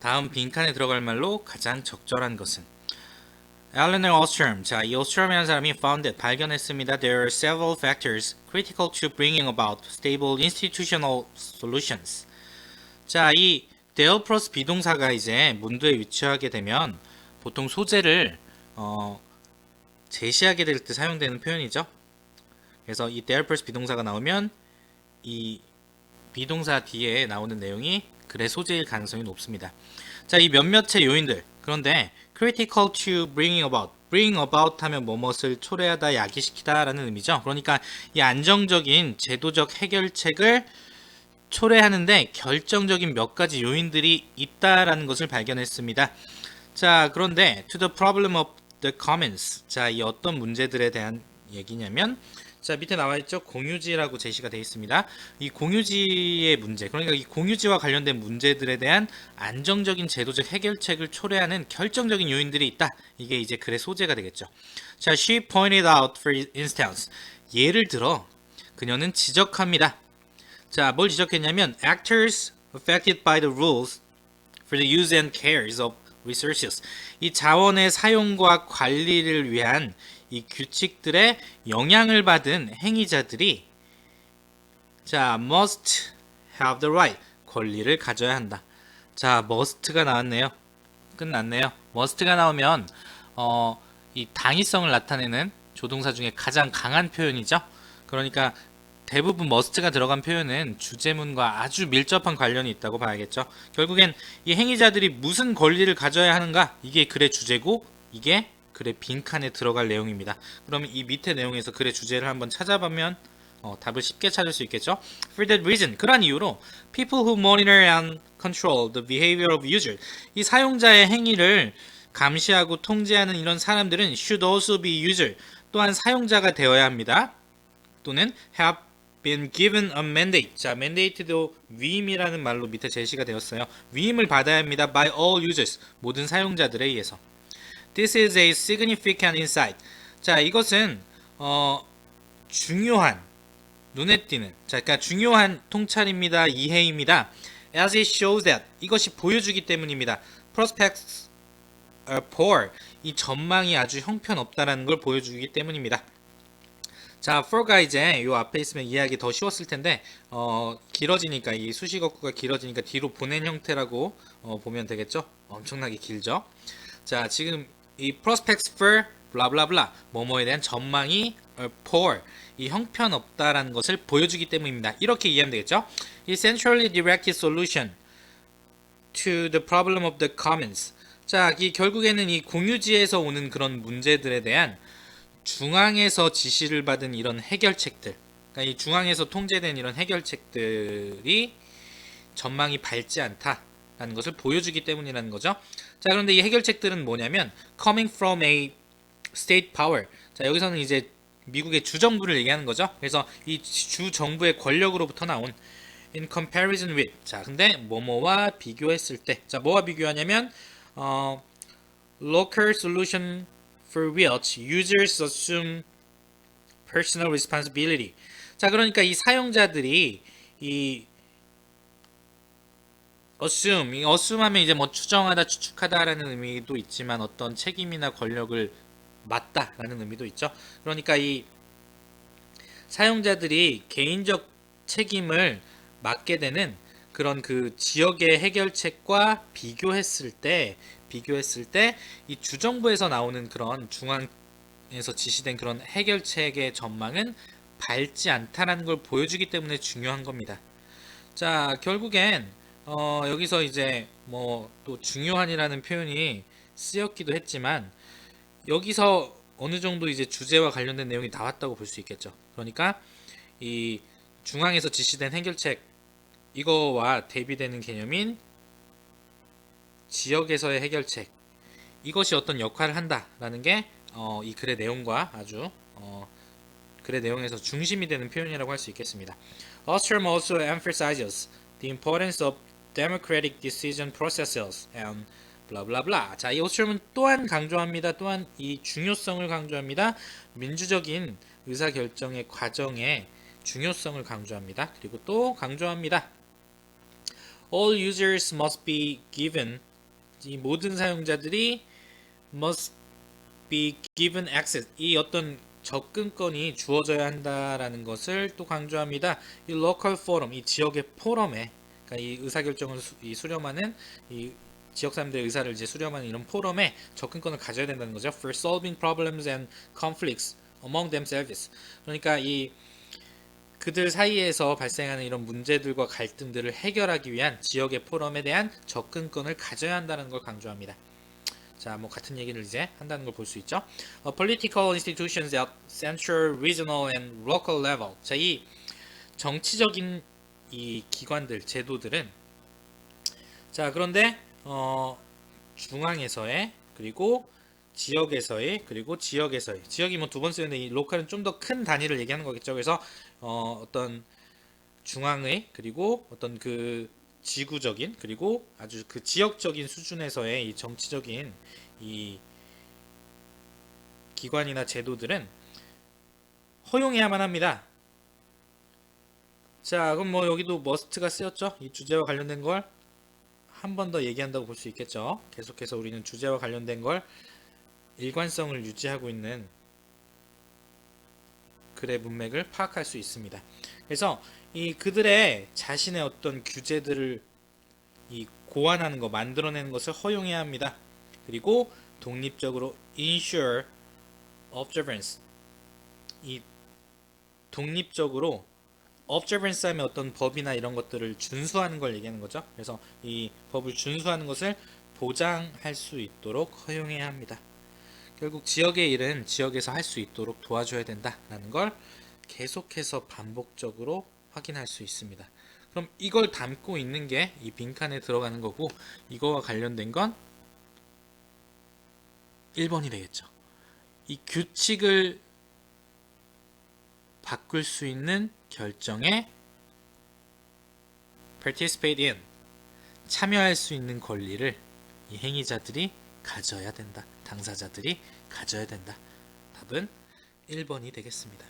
다음 빈칸에 들어갈 말로 가장 적절한 것은 Eleanor Ostrom. 자, 이 Ostrom이라는 사람이 found it, 발견했습니다. There are several factors critical to bringing about stable institutional solutions. 자, 이 there 플러스 비동사가 이제 문도에 위치하게 되면 보통 소재를 제시하게 될 때 사용되는 표현이죠. 그래서 이 there 플러스 비동사가 나오면 이 비동사 뒤에 나오는 내용이 글의 소재일 가능성이 높습니다. 자, 이 몇몇의 요인들. 그런데 critical to bring about 하면 뭐뭇을 초래하다, 야기시키다 라는 의미죠. 그러니까 이 안정적인 제도적 해결책을 초래하는데 결정적인 몇 가지 요인들이 있다라는 것을 발견했습니다. 자, 그런데 to the problem of the commons. 자, 이 어떤 문제들에 대한 얘기냐면 자, 밑에 나와 있죠. 공유지라고 제시가 되어 있습니다. 이 공유지의 문제, 그러니까 이 공유지와 관련된 문제들에 대한 안정적인 제도적 해결책을 초래하는 결정적인 요인들이 있다. 이게 이제 글의 소재가 되겠죠. 자, she pointed out, for instance. 예를 들어 그녀는 지적합니다. 자, 뭘 지적했냐면 actors affected by the rules for the use and cares of resources. 이 자원의 사용과 관리를 위한 이 규칙들의 영향을 받은 행위자들이 자, must have the right. 권리를 가져야 한다. 자, must가 나왔네요. 끝났네요. must가 나오면 이 당위성을 나타내는 조동사 중에 가장 강한 표현이죠. 그러니까 대부분 must가 들어간 표현은 주제문과 아주 밀접한 관련이 있다고 봐야겠죠. 결국엔 이 행위자들이 무슨 권리를 가져야 하는가? 이게 글의 주제고 이게 글의 빈칸에 들어갈 내용입니다. 그러면 이 밑에 내용에서 글의 주제를 한번 찾아보면 답을 쉽게 찾을 수 있겠죠. For that reason, 그러한 이유로 people who monitor and control the behavior of users, 이 사용자의 행위를 감시하고 통제하는 이런 사람들은 should also be user, 또한 사용자가 되어야 합니다. 또는 have been given a mandate. 자, mandate도 위임이라는 말로 밑에 제시가 되었어요. 위임을 받아야 합니다. by all users, 모든 사용자들에 의해서. This is a significant insight. 자, 이것은 중요한, 눈에 띄는, 자, 그러니까 중요한 통찰입니다. 이해입니다. As it shows that, 이것이 보여주기 때문입니다. Prospects are poor, 이 전망이 아주 형편없다라는 걸 보여주기 때문입니다. 자, for가 이제 요 앞에 있으면 이해하기 더 쉬웠을 텐데 길어지니까, 이 수식어구가 길어지니까 뒤로 보낸 형태라고 보면 되겠죠. 엄청나게 길죠. 자, 지금 이 prospects for 블라블라블라, 뭐뭐에 대한 전망이 poor, 이 형편없다라는 것을 보여주기 때문입니다. 이렇게 이해하면 되겠죠. 이 centrally directed solution to the problem of the commons. 자, 이 결국에는 이 공유지에서 오는 그런 문제들에 대한 중앙에서 지시를 받은 이런 해결책들, 그러니까 이 중앙에서 통제된 이런 해결책들이 전망이 밝지 않다라는 것을 보여주기 때문이라는 거죠. 자, 그런데 이 해결책들은 뭐냐면 coming from a state power. 자, 여기서는 이제 미국의 주정부를 얘기하는 거죠. 그래서 이 주정부의 권력으로부터 나온 in comparison with. 자, 근데 뭐뭐와 비교했을 때. 자, 뭐와 비교하냐면 local solution for which users assume personal responsibility. 자, 그러니까 이 사용자들이 이 assume 하면 이제 뭐 추정하다, 추측하다라는 의미도 있지만 어떤 책임이나 권력을 맡다라는 의미도 있죠. 그러니까 이 사용자들이 개인적 책임을 맡게 되는 그런 그 지역의 해결책과 비교했을 때 이 주정부에서 나오는 그런 중앙에서 지시된 그런 해결책의 전망은 밝지 않다라는 걸 보여주기 때문에 중요한 겁니다. 자, 결국엔 여기서 이제 뭐 또 중요한이라는 표현이 쓰였기도 했지만 여기서 어느 정도 이제 주제와 관련된 내용이 나왔다고 볼 수 있겠죠. 그러니까 이 중앙에서 지시된 해결책, 이거와 대비되는 개념인 지역에서의 해결책, 이것이 어떤 역할을 한다라는 게 이 글의 내용과 아주 글의 내용에서 중심이 되는 표현이라고 할 수 있겠습니다. Ostrom also emphasizes the importance of democratic decision processes and blah blah blah. 자, 이 오스트롬은 또한 강조합니다. 또한 이 중요성을 강조합니다. 민주적인 의사결정의 과정의 중요성을 강조합니다. 그리고 또 강조합니다. All users must be given 이 모든 사용자들이 must be given access. 이 어떤 접근권이 주어져야 한다라는 것을 또 강조합니다. 이 local forum, 이 지역의 포럼에, 그러니까 이 의사결정을 수렴하는 이 지역 사람들의 의사를 이제 수렴하는 이런 포럼에 접근권을 가져야 된다는 거죠. For solving problems and conflicts among themselves. 그러니까 이 그들 사이에서 발생하는 이런 문제들과 갈등들을 해결하기 위한 지역의 포럼에 대한 접근권을 가져야 한다는 걸 강조합니다. 자, 뭐 같은 얘기를 이제 한다는 걸 볼 수 있죠. Political institutions at central, regional, and local level. 자, 이 정치적인 이 기관들, 제도들은 자, 그런데 중앙에서의 그리고 지역에서의 그리고 지역에서의 지역이 뭐 두 번 쓰는데 이 로컬은 좀 더 큰 단위를 얘기하는 거겠죠. 그래서 어떤 중앙의 그리고 어떤 그 지구적인 그리고 아주 그 지역적인 수준에서의 이 정치적인 이 기관이나 제도들은 허용해야만 합니다. 자, 그럼 뭐 여기도 must가 쓰였죠? 이 주제와 관련된 걸 한 번 더 얘기한다고 볼 수 있겠죠. 계속해서 우리는 주제와 관련된 걸 일관성을 유지하고 있는 글의 문맥을 파악할 수 있습니다. 그래서 이 그들의 자신의 어떤 규제들을 이 고안하는 거, 만들어내는 것을 허용해야 합니다. 그리고 독립적으로 ensure observance, 이 독립적으로 observance 하면 어떤 법이나 이런 것들을 준수하는 걸 얘기하는 거죠. 그래서 이 법을 준수하는 것을 보장할 수 있도록 허용해야 합니다. 결국 지역의 일은 지역에서 할 수 있도록 도와줘야 된다라는 걸 계속해서 반복적으로 확인할 수 있습니다. 그럼 이걸 담고 있는 게 이 빈칸에 들어가는 거고, 이거와 관련된 건 1번이 되겠죠. 이 규칙을 바꿀 수 있는 결정에 participate in, 참여할 수 있는 권리를 이 행위자들이 가져야 된다. 당사자들이 가져야 된다. 답은 1번이 되겠습니다.